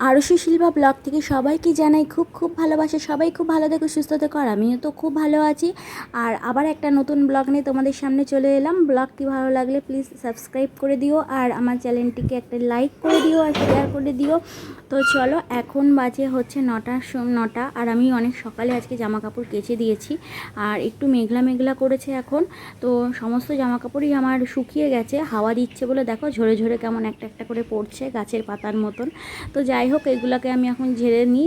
Arushi Shilpa blog থেকে সবাইকে জানাই খুব খুব ভালোবাসে। সবাই খুব ভালো থেকো, সুস্থ থেকো। আর আমিও তো খুব ভালো আছি। আর আবার একটা নতুন ব্লগ নিয়ে তোমাদের সামনে চলে এলাম। ব্লগটি ভালো লাগলে প্লিজ সাবস্ক্রাইব করে দিও, আর আমার চ্যানেলটিকে একটা লাইক করে দিও আর শেয়ার করে দিও। তো চলো, এখন বাজে হচ্ছে 9টা, আর আমি অনেক সকালে আজকে জামা কাপড় কেচে দিয়েছি। আর একটু মেঘলা মেঘলা করেছে এখন, তো সমস্ত জামা কাপড়ই আমার শুকিয়ে গেছে। হাওয়া দিচ্ছে বলে দেখো ঝরে ঝরে কেমন একটা একটা করে পড়ছে, গাছের পাতার মতন। তো যাই হোক, এগুলোকে আমি এখন ঝেড়ে নিই,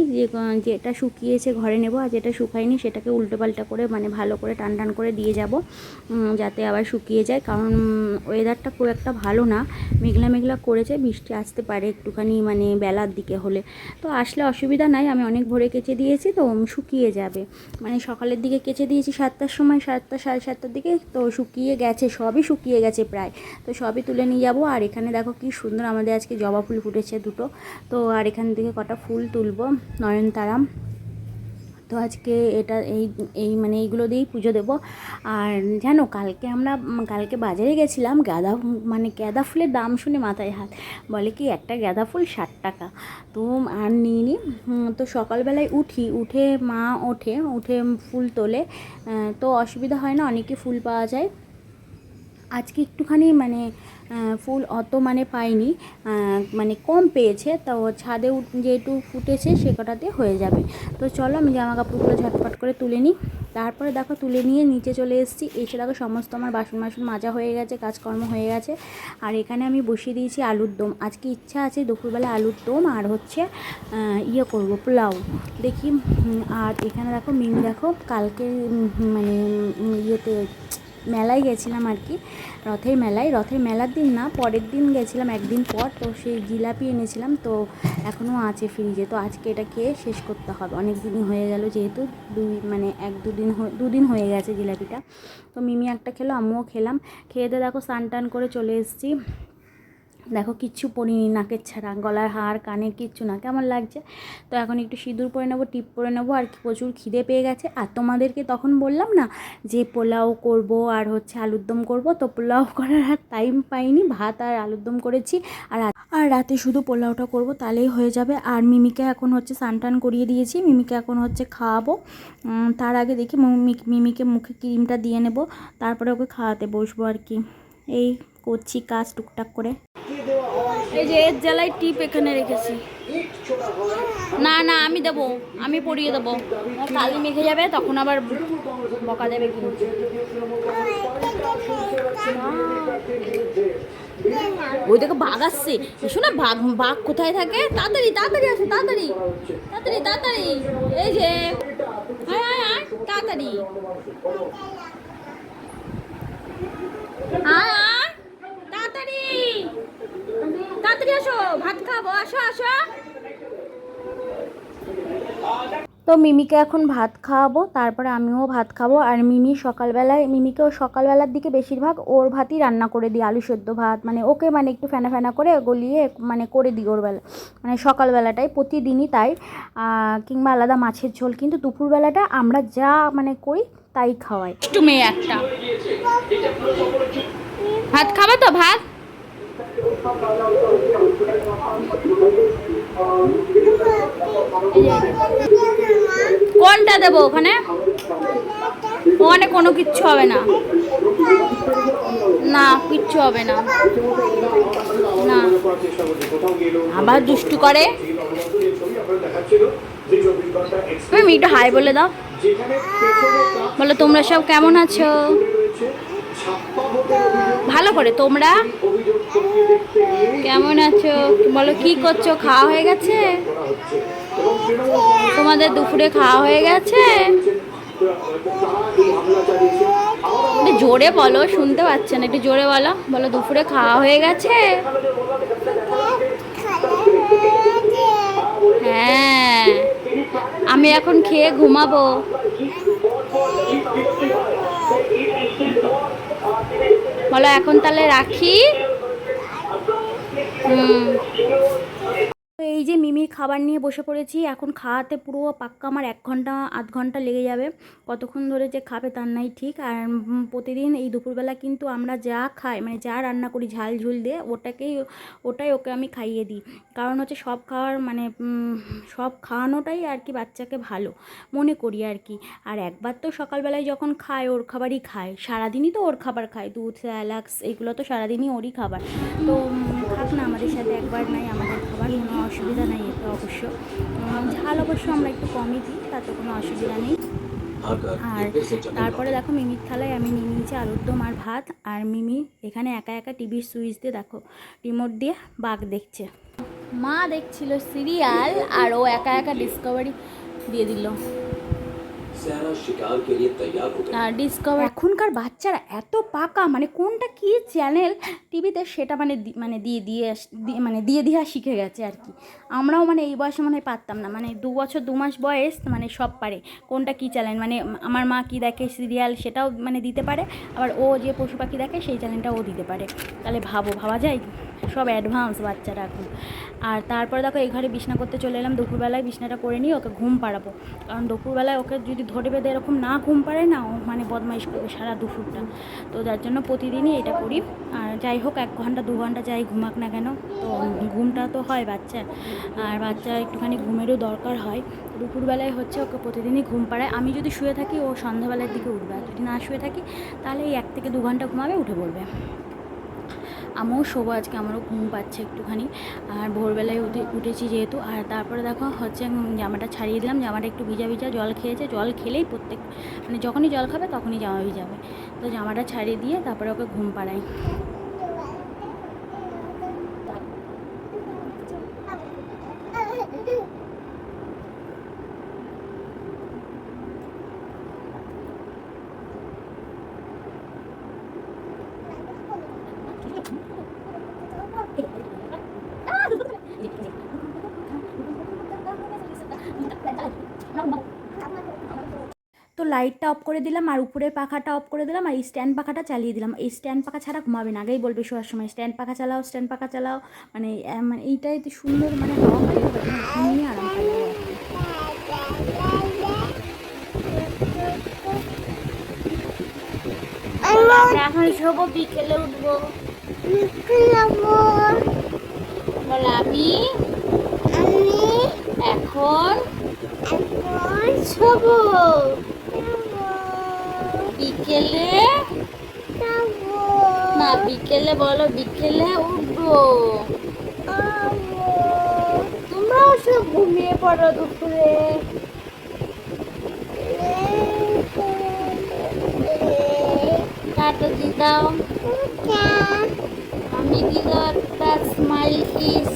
যেটা শুকিয়েছে ঘরে নেব, আর যেটা শুকায়নি সেটাকে উল্টো পাল্টা করে মানে ভালো করে টান টান করে দিয়ে যাব, যাতে আবার শুকিয়ে যায়। কারণ ওয়েদারটা খুব একটা ভালো না, মেঘলা মেঘলা করেছে, বৃষ্টি আসতে পারে একটুখানি মানে বেলার দিকে হলে। তো আসলে অসুবিধা নাই, আমি অনেক ভোরে কেচে দিয়েছি, তো শুকিয়ে যাবে। মানে সকালের দিকে কেচে দিয়েছি 7টার সময়, 7টা সাড়ে 7টার দিকে, তো শুকিয়ে গেছে, সবই শুকিয়ে গেছে প্রায়। তো সবই তুলে নিয়ে যাব। আর এখানে দেখো কি সুন্দর আমাদের আজকে জবা ফুল ফুটেছে দুটো। তো আর এখান থেকে কটা ফুল তুলবো, নয়নতারা। তো আজকে এটা এই এই মানে এইগুলো দিয়েই পুজো দেবো। আর জানো, কালকে বাজারে গেছিলাম, গাঁদা ফুলের দাম শুনে মাথায় হাত, বলে কি একটা গাঁদা ফুল 60 টাকা। তো আর নিয়ে নিই। তো সকালবেলায় উঠে মা উঠে ফুল তোলে, তো অসুবিধা হয় না, অনেকে ফুল পাওয়া যায়। আজকে একটুখানি মানে ফুল অত মানে পাইনি, মানে কম পেয়েছে, তো ছাদে যেটু ফুটেছে সে কটাতে হয়ে যাবে। তো চলো, আমি জামা কাপড়গুলো ঝটপট করে তুলে নিই। তারপরে দেখো তুলে নিয়ে নিচে চলে এসেছি, এসে দেখো সমস্ত আমার বাসন মাজা হয়ে গেছে, কাজকর্ম হয়ে গেছে। আর এখানে আমি বসিয়ে দিয়েছি আলুর দম। আজকে ইচ্ছা আছে দুপুরবেলা আলুর দম আর হচ্ছে করবো পোলাও, দেখি। আর এখানে দেখো মিমি, দেখো কালকে মানে ইয়েতে মেলায় গেছিলাম আর কি, রথের মেলার দিন না, পরের দিন গেছিলাম, একদিন পর। তো সেই জিলাপি এনেছিলাম, তো এখনও আছে ফ্রিজে। তো আজকে এটা খেয়ে শেষ করতে হবে, অনেক দিনই হয়ে গেল, যেহেতু দুদিন হয়ে গেছে জিলাপিটা। তো মিমি একটা খেলো, আমিও খেলাম। খেয়ে দিয়ে দেখো স্নান টান করে চলে এসেছি। দেখো কিচ্ছু পরিনি, নাকের ছাড়া, গলার হার কানের কিচ্ছু না, কেমন লাগছে। তো এখন একটু সিঁদুর পরে নেবো, টিপ পরে নেবো, আর প্রচুর খিদে পেয়ে গেছে। আর তোমাদেরকে তখন বললাম না যে পোলাও করব আর হচ্ছে আলুর দম করবো, তো পোলাও করার আর টাইম পাইনি, ভাত আর আলুর দম করেছি। আর রাতে শুধু পোলাওটা করব, তাহলেই হয়ে যাবে। আর মিমিকে এখন হচ্ছে স্নান টান করিয়ে দিয়েছি, মিমিকে এখন হচ্ছে খাওয়াবো। তার আগে দেখি মিমিকে মুখে ক্রিমটা দিয়ে নেব, তারপরে ওকে খাওয়াতে বসবো আর কি। এই করছি কাজ টুকটাক করে। এই যে এর জ্বালায় টিপ এখানে রেখেছি। না না, আমি দেবো, আমি পরিয়ে দেবো, কালি মেখে যাবে, তখন আবার বকা দেবে কিন্তু। ওই দেখো বাঘ আসছে, এসো না, বাঘ কোথায় থাকে, তাড়াতাড়ি তাড়াতাড়ি আসো, তাড়াতাড়ি তাড়াতাড়ি তাড়াতাড়ি, এই যে আয় আয় আয়, তাড়াতাড়ি আয় আয়, তাড়াতাড়ি তাড়াতাড়ি আসো, ভাত খাবো, আসো আসো। তো মিমিকে এখন ভাত খাওয়াবো, তারপরে আমিও ভাত খাবো। আর মিমিকেও সকালবেলার দিকে বেশিরভাগ ওর ভাতই রান্না করে দিই, আলু সেদ্ধ ভাত, মানে ওকে মানে একটু ফেনা ফেনা করে গলিয়ে মানে করে দিই ওর বেলা, মানে সকালবেলাটাই প্রতিদিনই তাই। কিংবা আলাদা মাছের ঝোল, কিন্তু দুপুরবেলাটা আমরা যা মানে করি তাই খাওয়াই। একটু মেয়ে একটা ভাত খাবে তো, ভাত কোনটা দেবো, ওখানে ওখানে কোনো কিচ্ছু হবে না, না কিচ্ছু হবে না, না আবার দুষ্টু করে। তুমি একটু হাই বলে দাও, বলো তোমরা সব কেমন আছো, ভালো করে, তোমরা কেমন আছো বলো, কি করছো, খাওয়া হয়ে গেছে, তোমাদের দুপুরে খাওয়া হয়ে গেছে, একটু জোরে বলো, শুনতে পাচ্ছেন, একটু জোরে বলো, বলো দুপুরে খাওয়া হয়ে গেছে। হ্যাঁ, আমি এখন খেয়ে ঘুমাবো। বলো এখন তাহলে রাখি। এই যে মিমির খাবার নিয়ে বসে পড়েছি, এখন খাওয়াতে পুরো পাক্কা আমার 1 ঘন্টা আধ ঘন্টা লেগে যাবে। কতক্ষণ ধরে যে খাবে তার নাই ঠিক। আর প্রতিদিন এই দুপুরবেলা কিন্তু আমরা যা খাই, মানে যা রান্না করি ঝাল ঝুল দিয়ে ওটাই ওকে আমি খাইয়ে দিই। কারণ হচ্ছে সব খাওয়ার মানে সব খাওয়ানোটাই আর কি বাচ্চাকে ভালো মনে করি আর কি। আর একবার তো সকালবেলায় যখন খায় ওর খাবারই খায়, সারাদিনই তো ওর খাবার খায়, দুধ স্যালাক্স এগুলো তো সারাদিনই ওরই খাবার। তো খাক না আমাদের সাথে, একবার নাই আমাদের খাবার, কোনো অসুবিধা নাই এটা অবশ্য। ঝাল অবশ্য আমরা একটু কমই দিই, তাতে কোনো অসুবিধা নেই। আর তারপরে দেখো মিমির থালায় আমি নিয়ে নিয়েছি আলুর দম আর ভাত। আর মিমি এখানে একা একা টিভির সুইচ দিয়ে দেখো রিমোট দিয়ে বাঘ দেখছে। মা দেখছিল সিরিয়াল আর ও একা একা ডিসকভারি দিয়ে দিল। ডিসকভার এখনকার বাচ্চারা এত পাকা, মানে কোনটা কী চ্যানেল টিভিতে সেটা মানে দিয়ে দিয়ে শিখে গেছে আর কি। আমরাও মানে এই বয়সে মনে হয় পারতাম না, মানে 2 বছর 2 মাস বয়স মানে সব পারে কোনটা কী চ্যানেল, মানে আমার মা কী দেখে সিরিয়াল সেটাও মানে দিতে পারে, আবার ও যে পশু পাখি দেখে সেই চ্যানেলটাও ও দিতে পারে। তাহলে ভাবা যায়, সব অ্যাডভান্স বাচ্চারা এখন। আর তারপরে দেখো এই ঘরে বিছনা করতে চলে এলাম, দুপুরবেলায় বিছনাটা করে নিয়ে ওকে ঘুম পাড়াবো। কারণ দুপুরবেলায় ওকে যদি ধরে বেঁধে এরকম না ঘুম পাড়ে না, ও মানে বদমাইশ করবে সারা দুপুরটা। তো যার জন্য প্রতিদিনই এটা করি। আর যাই হোক 1 ঘন্টা 2 ঘন্টা যাই ঘুমাক না কেন, তো ঘুমটা তো হয় বাচ্চার, আর বাচ্চার একটুখানি ঘুমেরও দরকার হয়। দুপুরবেলায় হচ্ছে ওকে প্রতিদিনই ঘুম পাড়ায়। আমি যদি শুয়ে থাকি ও সন্ধ্যাবেলার দিকে উঠবে, আর যদি না শুয়ে থাকি তাহলে এই 1 থেকে 2 ঘন্টা ঘুমাবে, উঠে পড়বে। আমিও শোবো আজকে, আমারও ঘুম পাচ্ছে একটুখানি। আর ভোরবেলায় উঠেছি যেহেতু। আর তারপরে দেখো হচ্ছে জামাটা ছাড়িয়ে দিলাম, জামাটা একটু ভিজা ভিজা, জল খেয়েছে, জল খেলেই মানে যখনই জল খাবে তখনই জামা ভিজাবে। তো জামাটা ছাড়িয়ে দিয়ে তারপরে ওকে ঘুম পাড়াই। তো লাইটটা অফ করে দিলাম, আর উপরের পাখাটা অফ করে দিলাম, আর এই স্ট্যান্ড পাখাটা চালিয়ে দিলাম। এই স্ট্যান্ড পাখা ছাড়া ঘুমাবে না, আগেই বলবে শোয়ার সময় স্ট্যান্ড পাখা চালাও, স্ট্যান্ড পাখা চালাও। মানে মানে এইটাই তো সুন্দর মানে হাওয়া পাই, ঘুমিয়ে আরাম পাই আর কি। এখন শোবো, বিকেলে উঠবো। আমি এখন শোবো, বিকেলে না, বিকেলে বলো, বিকেলে উঠবো। তোমরাও সব ঘুমিয়ে পড়ো দুপুরে। টাটা দি দাও, আমি দি দাও একটা স্মাইল কিস।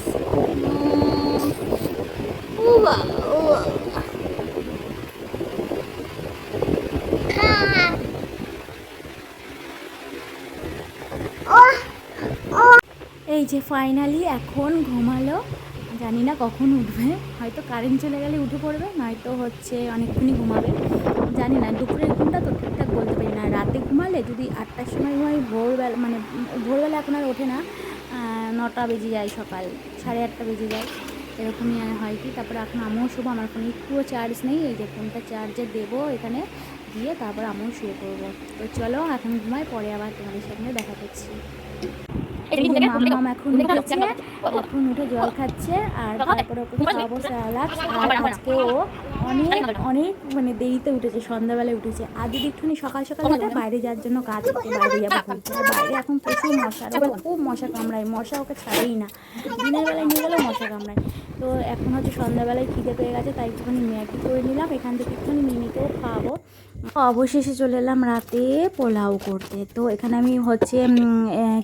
এই যে ফাইনালি এখন ঘুমালো, জানি না কখন উঠবে, হয়তো কারেন্ট চলে গেলে উঠে পড়বে, নয়তো হচ্ছে অনেকক্ষণই ঘুমাবে, জানি না। দুপুরের ঘুমটা তো ঠিকঠাক বলতে পারি না। রাতে ঘুমালে যদি 8টার সময় ঘুমাই, ভোরবেলা মানে ভোরবেলা এখন আর ওঠে না, 9টা বেজে যায়, সকাল 8:30 বেজে যায়, এরকমই হয় কি। তারপরে এখন আমিও শোবো, আমার ফোনে একটুও চার্জ নেই, এই যে ফোনটা চার্জে দেবো এখানে দিয়ে তারপর আমিও শুয়ে পড়বো। তো চলো এখন ঘুমাই, পরে আবার তোমাদের সামনে দেখা করছি। মাম এখন উঠেছে, এখন উঠে জল খাচ্ছে, আর তারপরে ওকে খাওয়াবো স্যালাড। আর আজকে ও অনেক অনেক মানে দেরিতে উঠেছে, সন্ধ্যাবেলায় উঠেছে। আর যদি একটুখানি সকাল সকাল উঠে বাইরে যাওয়ার জন্য কাজ করতে বাইরে যাবো বলছে। আর বাইরে এখন প্রচুর মশা, খুব মশা কামড়ায়, মশা ওকে ছাড়েই না, দিনের বেলায় নিয়ে গেলেও মশা কামড়ায়। তো এখন হচ্ছে সন্ধ্যাবেলায় খিদে পেয়ে গেছে, তাই একটুখানি ম্যাগি করে নিলাম, এখান থেকে একটুখানি মিমিকেও খাওয়াবো। অবশেষে চলে এলাম রাতে পোলাও করতে। তো এখানে আমি হচ্ছে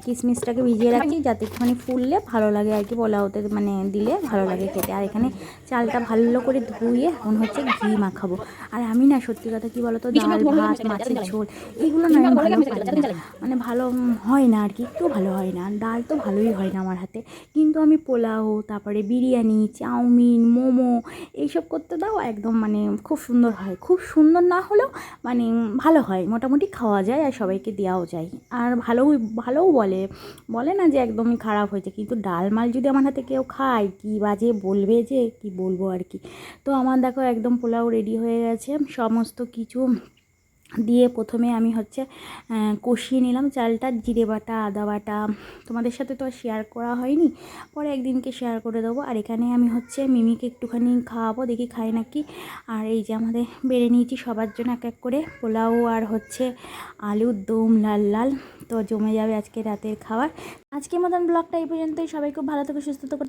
কিশমিশটাকে ভিজিয়ে রাখি, যাতে একটুখানি ফুললে ভালো লাগে আর কি, পোলাওতে মানে দিলে ভালো লাগে খেতে। আর এখানে চালটা ভালো করে ধুয়ে এখন হচ্ছে হচ্ছে ঘি মাখাবো। আর আমি না সত্যি কথা কি বলতো, ডাল ভাত মাছের ঝোল এগুলো না আমি ভালো পারি না, মানে ভালো হয় না আর কি, একটু ভালো হয় না। ডাল তো ভালোই হয় না আমার হাতে, কিন্তু আমি পোলাও, তারপরে বিরিয়ানি, চাউমিন, মোমো এইসব করতে দাও একদম মানে খুব সুন্দর হয়। খুব সুন্দর না হলেও মানে ভালো হয়, মোটামুটি খাওয়া যায় আর সবাইকে দেওয়াও যায়। আর ভালোও বলে না যে একদমই খারাপ হয়েছে, কিন্তু ডাল মাল যদি আমার হাতে কেউ খায় কি বাজে বলবে, যে কি বলবো আর কি। তো আমার দেখো একদম পোলাও রেডি হয়ে গেছে, সমস্ত কিছু দিয়ে প্রথমে আমি হচ্ছে কষিয়ে নিলাম চালটা, জিরে বাটা, আদা বাটা, তোমাদের সাথে তো আর শেয়ার করা হয়নি, পরে একদিনকে শেয়ার করে দেবো। আর এখানে আমি হচ্ছে মিমিকে একটুখানি খাওয়াবো, দেখি খাই নাকি। আর এই যে আমাদের বেড়ে নিয়েছি সবার জন্য এক এক করে পোলাও আর হচ্ছে আলুর দম লাল লাল, তো জমে যাবে আজকে রাতের খাবার। আজকের মতন ব্লগটা এই পর্যন্তই, সবাই খুব ভালো থেকো, সুস্থ থেকো।